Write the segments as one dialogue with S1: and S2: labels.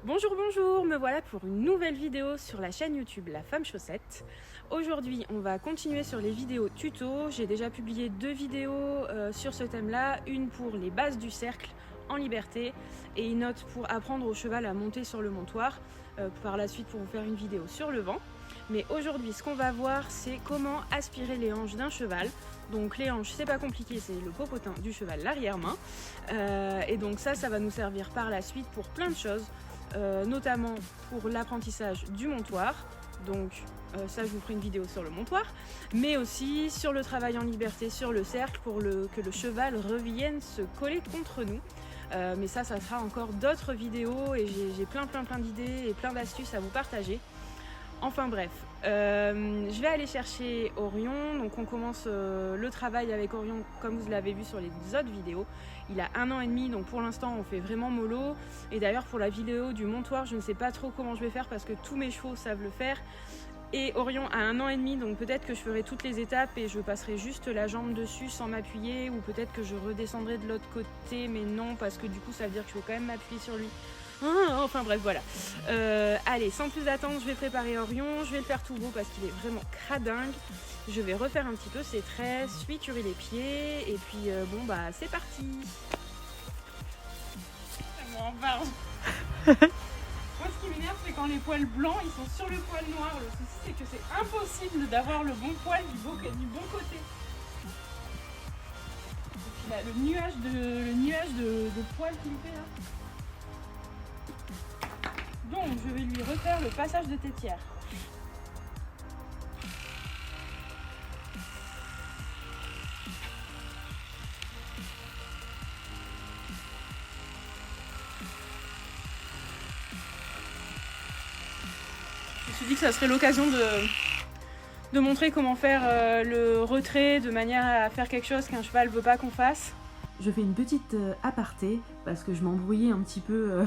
S1: Bonjour, bonjour, me voilà pour une nouvelle vidéo sur la chaîne YouTube La Femme Chaussette. Aujourd'hui, on va continuer sur les vidéos tuto. J'ai déjà publié 2 vidéos sur ce thème-là, une pour les bases du cercle en liberté et une autre pour apprendre au cheval à monter sur le montoir, par la suite pour vous faire une vidéo sur le vent. Mais aujourd'hui, ce qu'on va voir, c'est comment aspirer les hanches d'un cheval. Donc les hanches, c'est pas compliqué, c'est le popotin du cheval, l'arrière-main. Et donc ça va nous servir par la suite pour plein de choses. Notamment pour l'apprentissage du montoir, donc ça je vous ferai une vidéo sur le montoir, mais aussi sur le travail en liberté sur le cercle pour que le cheval revienne se coller contre nous. Mais ça sera encore d'autres vidéos et j'ai plein d'idées et plein d'astuces à vous partager. Enfin bref, je vais aller chercher Orion, donc on commence le travail avec Orion comme vous l'avez vu sur les autres vidéos. Il a 1 an et demi, donc pour l'instant on fait vraiment mollo. Et d'ailleurs pour la vidéo du montoir, je ne sais pas trop comment je vais faire parce que tous mes chevaux savent le faire. Et Orion a 1 an et demi, donc peut-être que je ferai toutes les étapes et je passerai juste la jambe dessus sans m'appuyer, ou peut-être que je redescendrai de l'autre côté, mais non, parce que du coup ça veut dire que je vais quand même m'appuyer sur lui. Enfin bref, voilà. Allez, sans plus attendre, je vais préparer Orion. Je vais le faire tout beau parce qu'il est vraiment cradingue. Je vais refaire un petit peu ses tresses, suiturer les pieds. Et puis, bon, bah, c'est parti. Moi, ce qui m'énerve, c'est quand les poils blancs, ils sont sur le poil noir. Le souci, c'est que c'est impossible d'avoir le bon poil du bon côté. Et puis là, le nuage de poils qu'il fait là. Donc je vais lui refaire le passage de tétière. Je me suis dit que ça serait l'occasion de montrer comment faire le retrait de manière à faire quelque chose qu'un cheval ne veut pas qu'on fasse.
S2: Je fais une petite aparté parce que je m'embrouillais un petit peu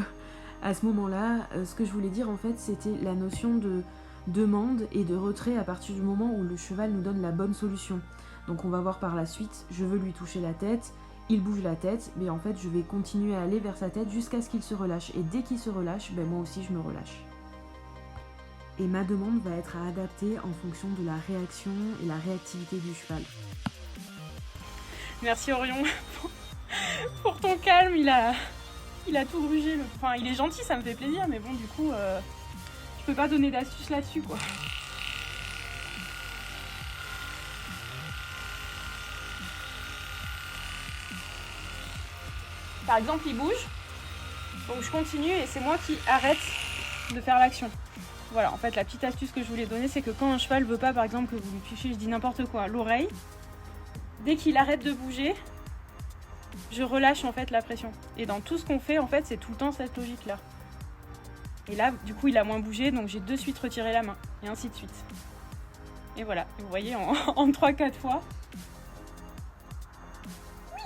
S2: à ce moment-là. Ce que je voulais dire en fait, c'était la notion de demande et de retrait à partir du moment où le cheval nous donne la bonne solution. Donc on va voir par la suite, je veux lui toucher la tête, il bouge la tête, mais en fait je vais continuer à aller vers sa tête jusqu'à ce qu'il se relâche. Et dès qu'il se relâche, ben moi aussi je me relâche. Et ma demande va être à adapter en fonction de la réaction et la réactivité du cheval.
S1: Merci Orion pour ton calme, il a tout grugé. Enfin, il est gentil, ça me fait plaisir, mais bon, du coup, je peux pas donner d'astuces là-dessus, quoi. Par exemple, il bouge, donc je continue et c'est moi qui arrête de faire l'action. Voilà, en fait, la petite astuce que je voulais donner, c'est que quand un cheval veut pas, par exemple, que vous lui touchiez, je dis n'importe quoi, l'oreille, dès qu'il arrête de bouger, je relâche en fait la pression. Et dans tout ce qu'on fait, en fait, c'est tout le temps cette logique-là. Et là, du coup, il a moins bougé, donc j'ai de suite retiré la main, et ainsi de suite. Et voilà, et vous voyez, en 3-4 fois.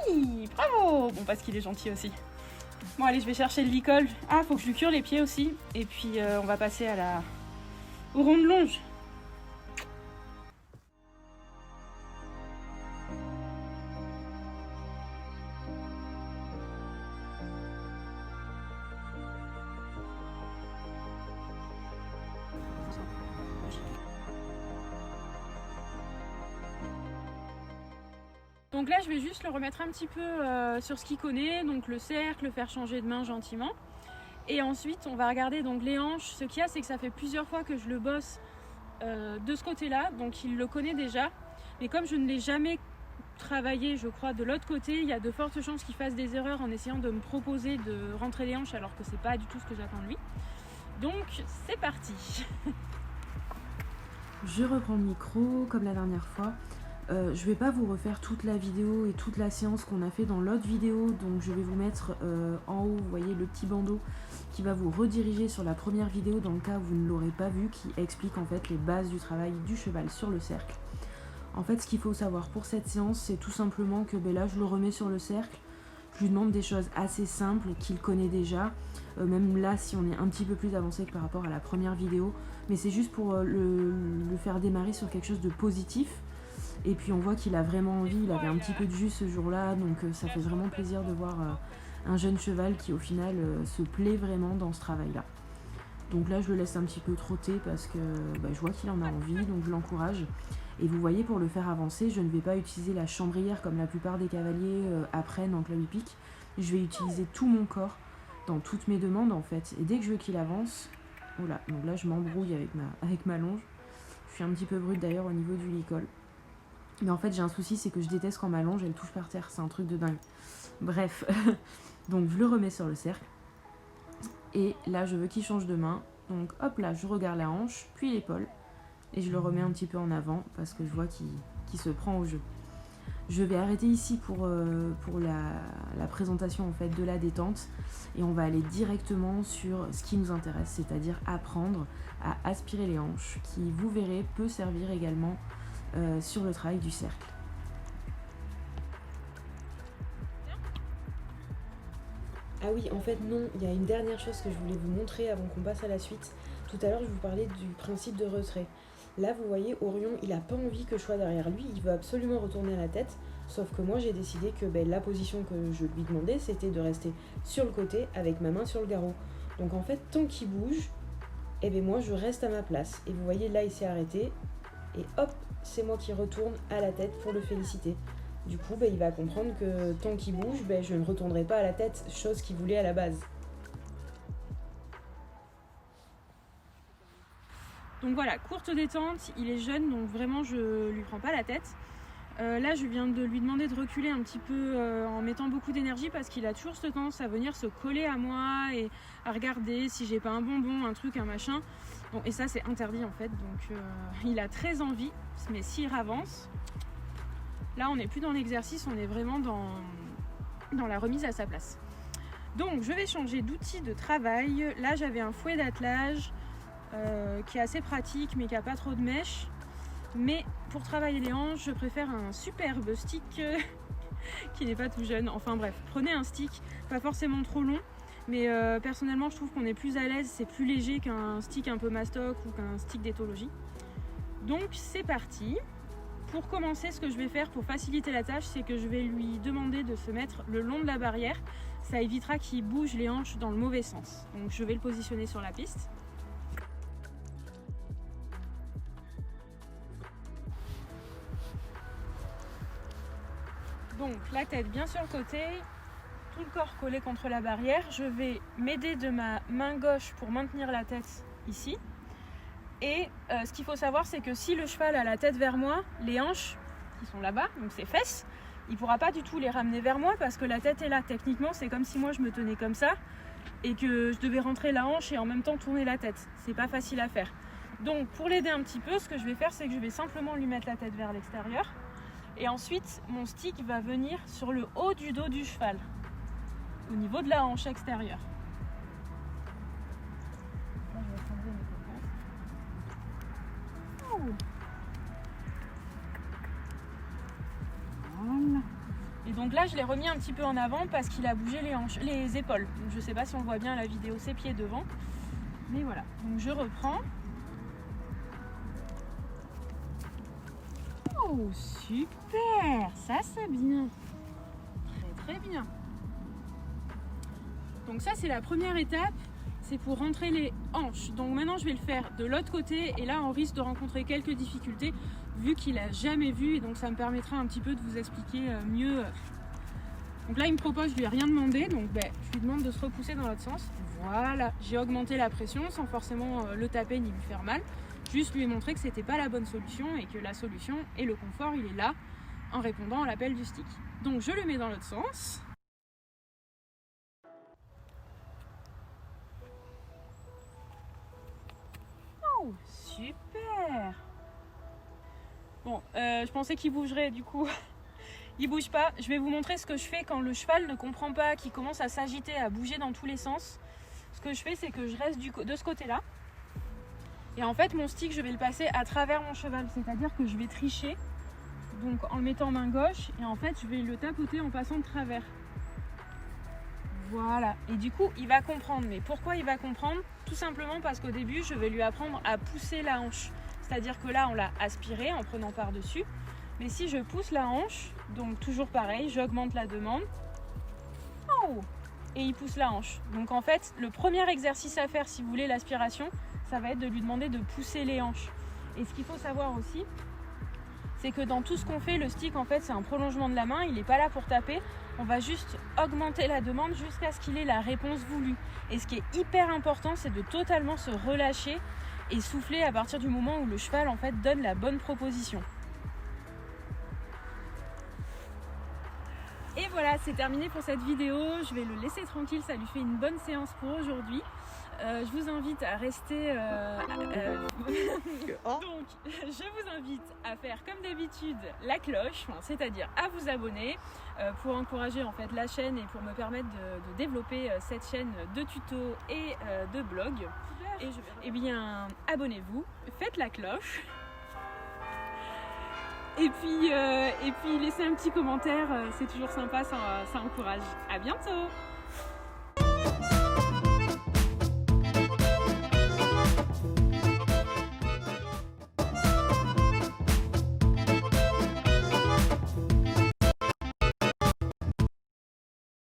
S1: Oui, bravo! Bon, parce qu'il est gentil aussi. Bon, allez, je vais chercher le licol. Ah, faut que je lui cure les pieds aussi. Et puis, on va passer au rond de longe. Donc là, je vais juste le remettre un petit peu sur ce qu'il connaît, donc le cercle, le faire changer de main gentiment. Et ensuite, on va regarder donc les hanches. Ce qu'il y a, c'est que ça fait plusieurs fois que je le bosse de ce côté-là, donc il le connaît déjà. Mais comme je ne l'ai jamais travaillé, je crois, de l'autre côté, il y a de fortes chances qu'il fasse des erreurs en essayant de me proposer de rentrer les hanches alors que c'est pas du tout ce que j'attends de lui. Donc, c'est parti.
S2: Je reprends le micro comme la dernière fois. Je vais pas vous refaire toute la vidéo et toute la séance qu'on a fait dans l'autre vidéo, donc je vais vous mettre en haut, vous voyez le petit bandeau qui va vous rediriger sur la première vidéo dans le cas où vous ne l'aurez pas vue, qui explique en fait les bases du travail du cheval sur le cercle. En fait, ce qu'il faut savoir pour cette séance, c'est tout simplement que là je le remets sur le cercle, je lui demande des choses assez simples qu'il connaît déjà, même là si on est un petit peu plus avancé que par rapport à la première vidéo, mais c'est juste pour le faire démarrer sur quelque chose de positif. Et puis on voit qu'il a vraiment envie, il avait un petit peu de jus ce jour-là, donc ça fait vraiment plaisir de voir un jeune cheval qui au final se plaît vraiment dans ce travail-là. Donc là, je le laisse un petit peu trotter parce que je vois qu'il en a envie, donc je l'encourage. Et vous voyez, pour le faire avancer, je ne vais pas utiliser la chambrière comme la plupart des cavaliers apprennent en club hippique. Je vais utiliser tout mon corps dans toutes mes demandes en fait. Et dès que je veux qu'il avance, voilà, donc là je m'embrouille avec ma longe. Je suis un petit peu brute d'ailleurs au niveau du licol. Mais en fait j'ai un souci, c'est que je déteste quand ma longe elle touche par terre, c'est un truc de dingue. Bref, donc je le remets sur le cercle. Et là je veux qu'il change de main. Donc hop là, je regarde la hanche, puis l'épaule. Et je le remets un petit peu en avant parce que je vois qu'il se prend au jeu. Je vais arrêter ici pour la présentation en fait de la détente et on va aller directement sur ce qui nous intéresse, c'est-à-dire apprendre à aspirer les hanches qui, vous verrez, peut servir également sur le travail du cercle. Ah oui, en fait non, il y a une dernière chose que je voulais vous montrer avant qu'on passe à la suite. Tout à l'heure, je vous parlais du principe de retrait. Là, vous voyez, Orion, il n'a pas envie que je sois derrière lui, il veut absolument retourner à la tête, sauf que moi, j'ai décidé que la position que je lui demandais, c'était de rester sur le côté avec ma main sur le garrot. Donc en fait, tant qu'il bouge, moi, je reste à ma place. Et vous voyez, là, il s'est arrêté, et hop, c'est moi qui retourne à la tête pour le féliciter. Du coup, il va comprendre que tant qu'il bouge, je ne retournerai pas à la tête, chose qu'il voulait à la base.
S1: Donc voilà, courte détente, il est jeune, donc vraiment je lui prends pas la tête. Là je viens de lui demander de reculer un petit peu en mettant beaucoup d'énergie parce qu'il a toujours cette tendance à venir se coller à moi et à regarder si j'ai pas un bonbon, un truc, un machin. Bon, et ça c'est interdit en fait, donc il a très envie, mais s'il avance, là on n'est plus dans l'exercice, on est vraiment dans la remise à sa place. Donc je vais changer d'outil de travail. Là j'avais un fouet d'attelage. Qui est assez pratique mais qui n'a pas trop de mèches. Mais pour travailler les hanches, je préfère un superbe stick qui n'est pas tout jeune. Enfin bref, prenez un stick, pas forcément trop long, mais personnellement je trouve qu'on est plus à l'aise, c'est plus léger qu'un stick un peu mastoc ou qu'un stick d'éthologie. Donc c'est parti. Pour commencer, ce que je vais faire pour faciliter la tâche, c'est que je vais lui demander de se mettre le long de la barrière. Ça évitera qu'il bouge les hanches dans le mauvais sens. Donc je vais le positionner sur la piste. Donc la tête bien sur le côté, tout le corps collé contre la barrière. Je vais m'aider de ma main gauche pour maintenir la tête ici. Et ce qu'il faut savoir, c'est que si le cheval a la tête vers moi, les hanches qui sont là-bas, donc ses fesses, il ne pourra pas du tout les ramener vers moi parce que la tête est là. Techniquement, c'est comme si moi je me tenais comme ça et que je devais rentrer la hanche et en même temps tourner la tête. C'est pas facile à faire. Donc pour l'aider un petit peu, ce que je vais faire, c'est que je vais simplement lui mettre la tête vers l'extérieur. Et ensuite, mon stick va venir sur le haut du dos du cheval, au niveau de la hanche extérieure. Là, je vais prendre mes copains. Voilà. Et donc là, je l'ai remis un petit peu en avant parce qu'il a bougé les épaules. Donc, je ne sais pas si on voit bien la vidéo, ses pieds devant. Mais voilà, donc je reprends. Oh, super! Ça, c'est bien. Très, très bien. Donc ça, c'est la première étape. C'est pour rentrer les hanches. Donc maintenant, je vais le faire de l'autre côté. Et là, on risque de rencontrer quelques difficultés vu qu'il n'a jamais vu. Et donc, ça me permettra un petit peu de vous expliquer mieux. Donc là, il me propose, je lui ai rien demandé. Donc, je lui demande de se repousser dans l'autre sens. Voilà. J'ai augmenté la pression sans forcément le taper ni lui faire mal. Juste lui montrer que c'était pas la bonne solution et que la solution et le confort, il est là en répondant à l'appel du stick. Donc je le mets dans l'autre sens. Oh, super! Bon, je pensais qu'il bougerait, du coup, il bouge pas. Je vais vous montrer ce que je fais quand le cheval ne comprend pas, qu'il commence à s'agiter, à bouger dans tous les sens. Ce que je fais, c'est que je reste de ce côté-là. Et en fait, mon stick, je vais le passer à travers mon cheval, c'est-à-dire que je vais tricher, donc en le mettant main gauche, et en fait, je vais le tapoter en passant de travers. Voilà, et du coup, il va comprendre. Mais pourquoi il va comprendre? Tout simplement parce qu'au début, je vais lui apprendre à pousser la hanche. C'est-à-dire que là, on l'a aspiré en prenant par-dessus. Mais si je pousse la hanche, donc toujours pareil, j'augmente la demande. Oh! et il pousse la hanche. Donc en fait, le premier exercice à faire si vous voulez l'aspiration, ça va être de lui demander de pousser les hanches. Et ce qu'il faut savoir aussi, c'est que dans tout ce qu'on fait, le stick en fait c'est un prolongement de la main, il n'est pas là pour taper, on va juste augmenter la demande jusqu'à ce qu'il ait la réponse voulue. Et ce qui est hyper important, c'est de totalement se relâcher et souffler à partir du moment où le cheval en fait donne la bonne proposition. Et voilà, c'est terminé pour cette vidéo, je vais le laisser tranquille, ça lui fait une bonne séance pour aujourd'hui. Je vous invite à rester... Donc, je vous invite à faire comme d'habitude la cloche, c'est-à-dire à vous abonner pour encourager en fait la chaîne et pour me permettre de développer cette chaîne de tutos et de blog. Et bien, abonnez-vous, faites la cloche. Et puis laissez un petit commentaire, c'est toujours sympa, ça encourage. À bientôt!